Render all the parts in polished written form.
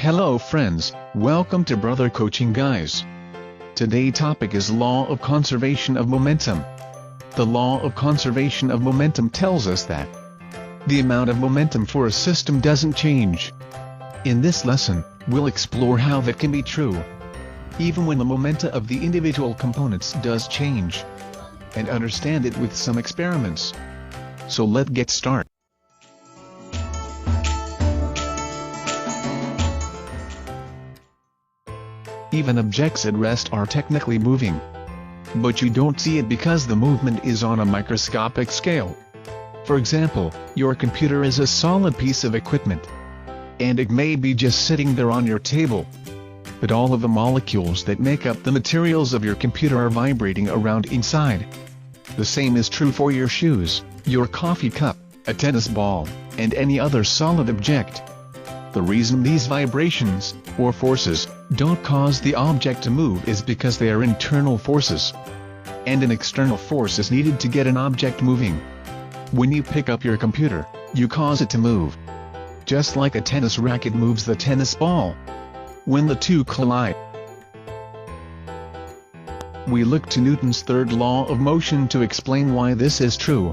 Hello friends, welcome to Brother Coaching Guys. Today topic is Law of Conservation of Momentum. The Law of Conservation of Momentum tells us that the amount of momentum for a system doesn't change. In this lesson, we'll explore how that can be true, even when the momenta of the individual components does change, and understand it with some experiments. So let's get started. Even objects at rest are technically moving. But you don't see it because the movement is on a microscopic scale. For example, your computer is a solid piece of equipment, and it may be just sitting there on your table. But all of the molecules that make up the materials of your computer are vibrating around inside. The same is true for your shoes, your coffee cup, a tennis ball, and any other solid object. The reason these vibrations, or forces, don't cause the object to move is because they are internal forces. And an external force is needed to get an object moving. When you pick up your computer, you cause it to move. Just like a tennis racket moves the tennis ball. When the two collide, we look to Newton's third law of motion to explain why this is true.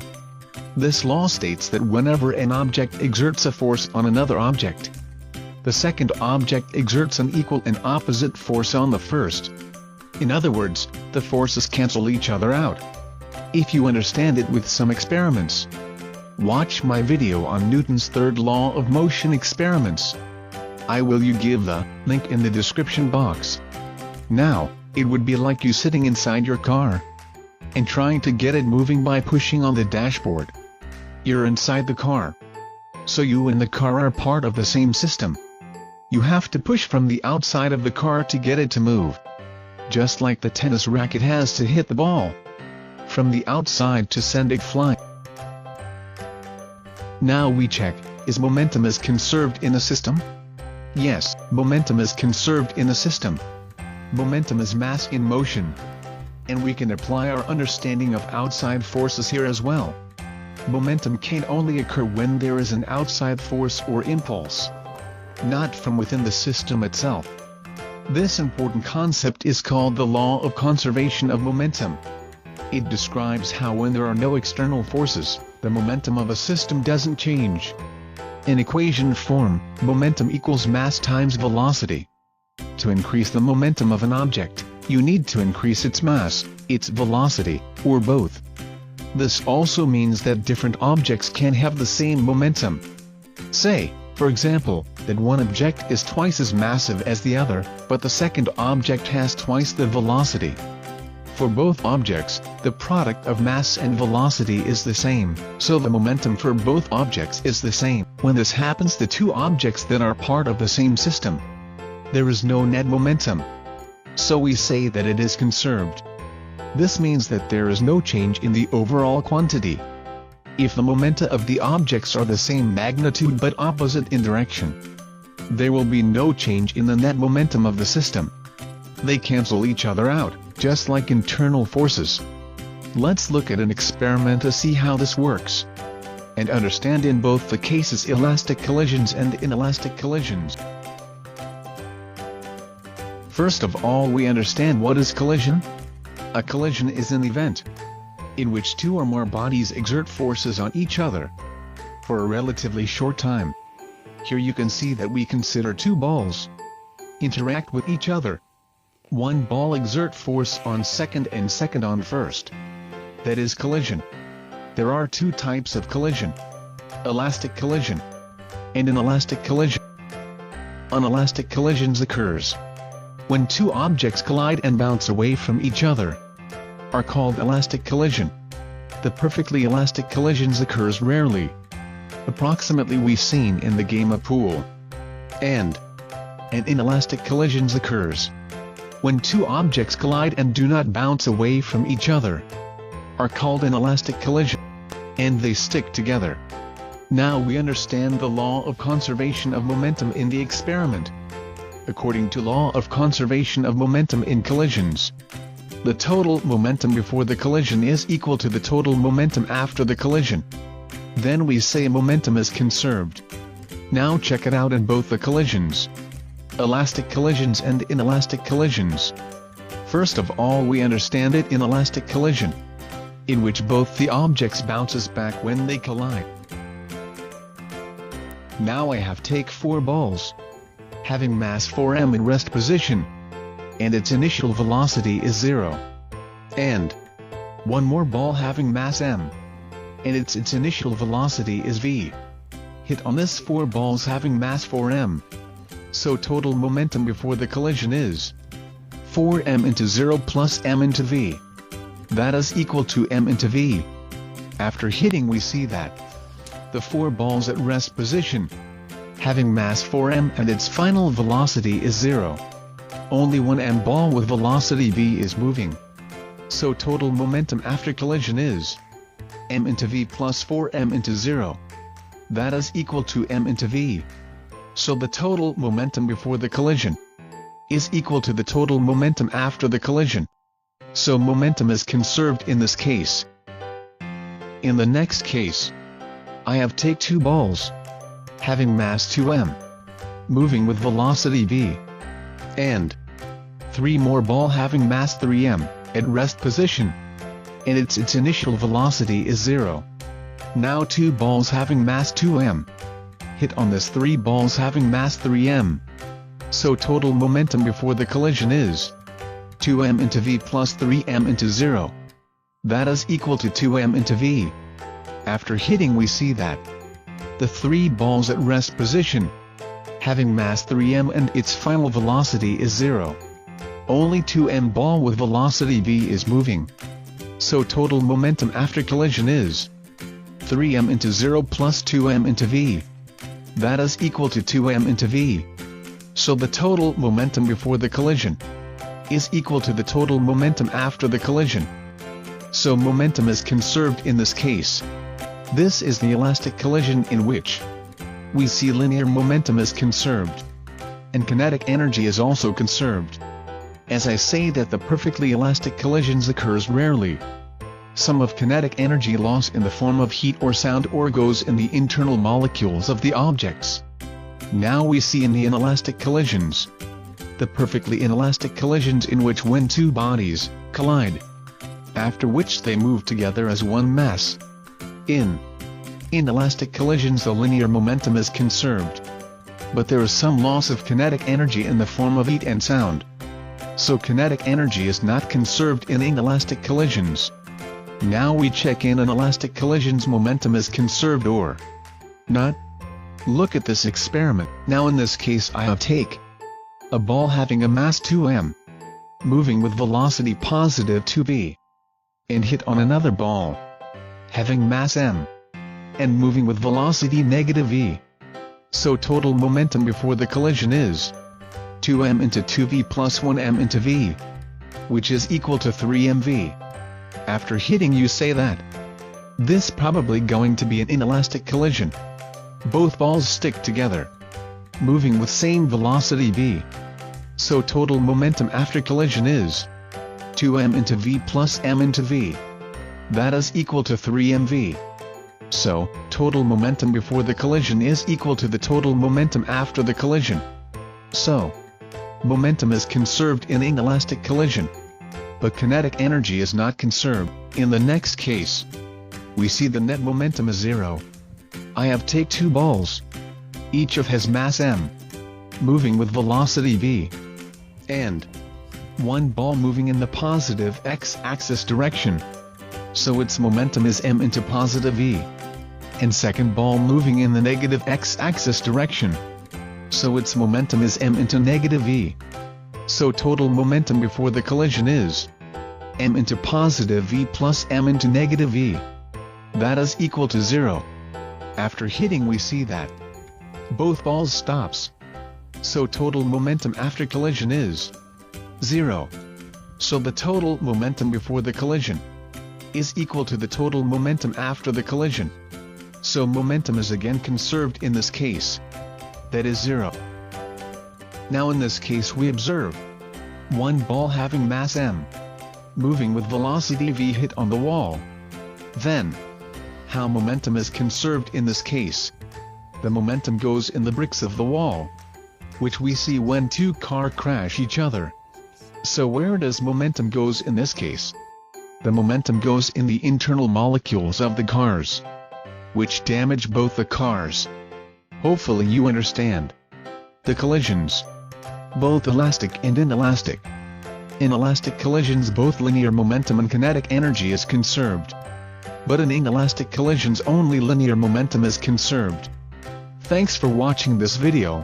This law states that whenever an object exerts a force on another object, the second object exerts an equal and opposite force on the first. In other words, the forces cancel each other out. If you understand it with some experiments, watch my video on Newton's third law of motion experiments. I will give the link in the description box. Now, it would be like you sitting inside your car and trying to get it moving by pushing on the dashboard. You're inside the car, so you and the car are part of the same system. You have to push from the outside of the car to get it to move. Just like the tennis racket has to hit the ball from the outside to send it flying. Now we check, is momentum is conserved in a system? Yes, momentum is conserved in a system. Momentum is mass in motion. And we can apply our understanding of outside forces here as well. Momentum can only occur when there is an outside force or impulse, not from within the system itself. This important concept is called the law of conservation of momentum. It describes how when there are no external forces, the momentum of a system doesn't change. In equation form, momentum equals mass times velocity. To increase the momentum of an object, you need to increase its mass, its velocity, or both. This also means that different objects can have the same momentum. Say, for example, that one object is twice as massive as the other, but the second object has twice the velocity. For both objects, the product of mass and velocity is the same, so the momentum for both objects is the same. When this happens to two objects that are part of the same system, there is no net momentum. So we say that it is conserved. This means that there is no change in the overall quantity. If the momenta of the objects are the same magnitude but opposite in direction, there will be no change in the net momentum of the system. They cancel each other out, just like internal forces. Let's look at an experiment to see how this works, and understand in both the cases elastic collisions and inelastic collisions. First of all, we understand what is collision. A collision is an event in which two or more bodies exert forces on each other for a relatively short time. Here you can see that we consider two balls interact with each other. One ball exert force on second and second on first. That is collision. There are two types of collision: elastic collision and inelastic collision. Unelastic collisions occurs when two objects collide and bounce away from each other, are called elastic collision. The perfectly elastic collisions occurs rarely. Approximately we seen in the game of pool. And inelastic collisions occurs when two objects collide and do not bounce away from each other, are called an elastic collision, and they stick together. Now we understand the law of conservation of momentum in the experiment. According to law of conservation of momentum in collisions, the total momentum before the collision is equal to the total momentum after the collision. Then we say momentum is conserved. Now check it out in both the collisions. elastic collisions and inelastic collisions. First of all, we understand it inelastic collision, in which both the objects bounces back when they collide. Now I have take 4 balls, having mass 4m in rest position, and its initial velocity is 0. And one more ball having mass m, and its initial velocity is v. Hit on this 4 balls having mass 4m. So total momentum before the collision is 4m into 0 plus m into v. That is equal to m into v. After hitting, we see that the 4 balls at rest position, having mass 4m and its final velocity is 0. Only one m ball with velocity v is moving. So total momentum after collision is m into v plus 4m into 0. That is equal to m into v. So the total momentum before the collision is equal to the total momentum after the collision. So momentum is conserved in this case. In the next case, I have take 2 balls, having mass 2m, moving with velocity v, and 3 more ball having mass 3m, at rest position, and its initial velocity is 0. Now 2 balls having mass 2m, hit on this 3 balls having mass 3m. So total momentum before the collision is 2m into v plus 3m into 0. That is equal to 2m into v. After hitting, we see that the 3 balls at rest position, having mass 3m and its final velocity is 0. Only 2m ball with velocity v is moving. So total momentum after collision is 3m into 0 plus 2m into v. That is equal to 2m into v. So the total momentum before the collision is equal to the total momentum after the collision. So momentum is conserved in this case. This is the elastic collision in which we see linear momentum is conserved, and kinetic energy is also conserved. As I say that the perfectly elastic collisions occurs rarely. Some of kinetic energy loss in the form of heat or sound or goes in the internal molecules of the objects. Now we see in the inelastic collisions, the perfectly inelastic collisions in which when 2 bodies collide, after which they move together as one mass. In inelastic collisions, the linear momentum is conserved, but there is some loss of kinetic energy in the form of heat and sound. So kinetic energy is not conserved in inelastic collisions. Now we check in inelastic collisions momentum is conserved or not. Look at this experiment. Now in this case I have take a ball having a mass 2m, moving with velocity positive 2v, and hit on another ball, having mass m, and moving with velocity negative v. So total momentum before the collision is 2m into 2v plus 1m into v, which is equal to 3mv. After hitting, you say that this probably going to be an inelastic collision. Both balls stick together, moving with same velocity v. So total momentum after collision is 2m into v plus m into v. That is equal to 3mv. So, total momentum before the collision is equal to the total momentum after the collision. So, momentum is conserved in inelastic collision, but kinetic energy is not conserved. In the next case, we see the net momentum is 0. I have take 2 balls, each of has mass m, moving with velocity v, and 1 ball moving in the positive x-axis direction. So its momentum is m into positive v, and second ball moving in the negative x-axis direction. So its momentum is m into negative v. So total momentum before the collision is m into positive v plus m into negative v. That is equal to 0. After hitting, we see that both balls stops. So total momentum after collision is 0. So the total momentum before the collision is equal to the total momentum after the collision. So momentum is again conserved in this case. That is 0. Now in this case we observe 1 ball having mass m, moving with velocity v hit on the wall. Then, how momentum is conserved in this case? The momentum goes in the bricks of the wall, which we see when two cars crash each other. So where does momentum goes in this case? The momentum goes in the internal molecules of the cars, which damage both the cars. Hopefully you understand. The collisions, both elastic and inelastic. In elastic collisions both linear momentum and kinetic energy is conserved. But in inelastic collisions only linear momentum is conserved. Thanks for watching this video.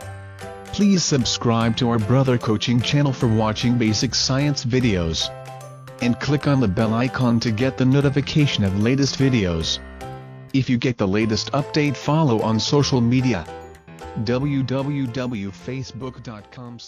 Please subscribe to our brother coaching channel for watching basic science videos. And click on the bell icon to get the notification of latest videos. If you get the latest update, follow on social media. www.facebook.com